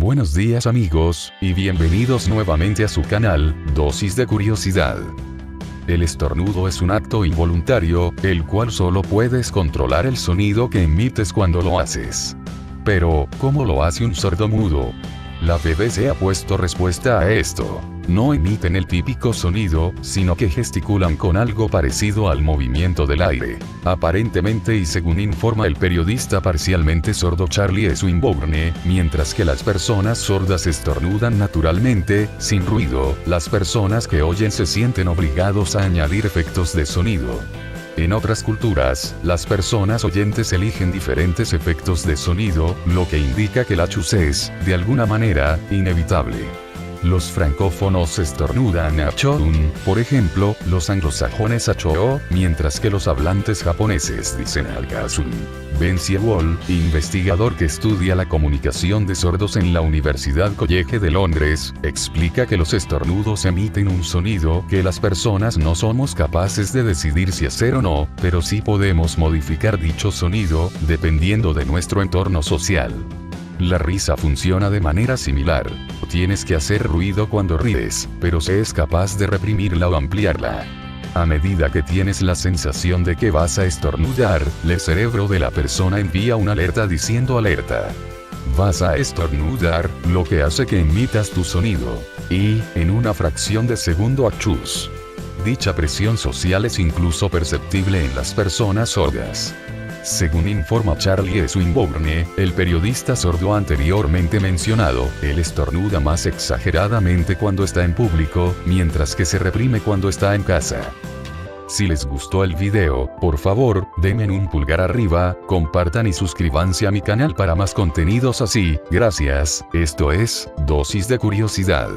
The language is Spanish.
Buenos días amigos, y bienvenidos nuevamente a su canal, Dosis de Curiosidad. El estornudo es un acto involuntario, el cual solo puedes controlar el sonido que emites cuando lo haces. Pero, ¿cómo lo hace un sordomudo? La BBC ha puesto respuesta a esto. No emiten el típico sonido, sino que gesticulan con algo parecido al movimiento del aire. Aparentemente y según informa el periodista parcialmente sordo Charlie Swinburne, mientras que las personas sordas estornudan naturalmente, sin ruido, las personas que oyen se sienten obligados a añadir efectos de sonido. En otras culturas, las personas oyentes eligen diferentes efectos de sonido, lo que indica que la chus es, de alguna manera, inevitable. Los francófonos estornudan achun, por ejemplo, los anglosajones achoo, mientras que los hablantes japoneses dicen algasun. Ben Siewol, investigador que estudia la comunicación de sordos en la Universidad College de Londres, explica que los estornudos emiten un sonido que las personas no somos capaces de decidir si hacer o no, pero sí podemos modificar dicho sonido, dependiendo de nuestro entorno social. La risa funciona de manera similar. Tienes que hacer ruido cuando ríes, pero se es capaz de reprimirla o ampliarla. A medida que tienes la sensación de que vas a estornudar, el cerebro de la persona envía una alerta diciendo alerta. Vas a estornudar, lo que hace que emitas tu sonido. Y, en una fracción de segundo achus. Dicha presión social es incluso perceptible en las personas sordas. Según informa Charlie Swinburne, el periodista sordo anteriormente mencionado, él estornuda más exageradamente cuando está en público, mientras que se reprime cuando está en casa. Si les gustó el video, por favor, denme un pulgar arriba, compartan y suscríbanse a mi canal para más contenidos así, gracias, esto es, Dosis de Curiosidad.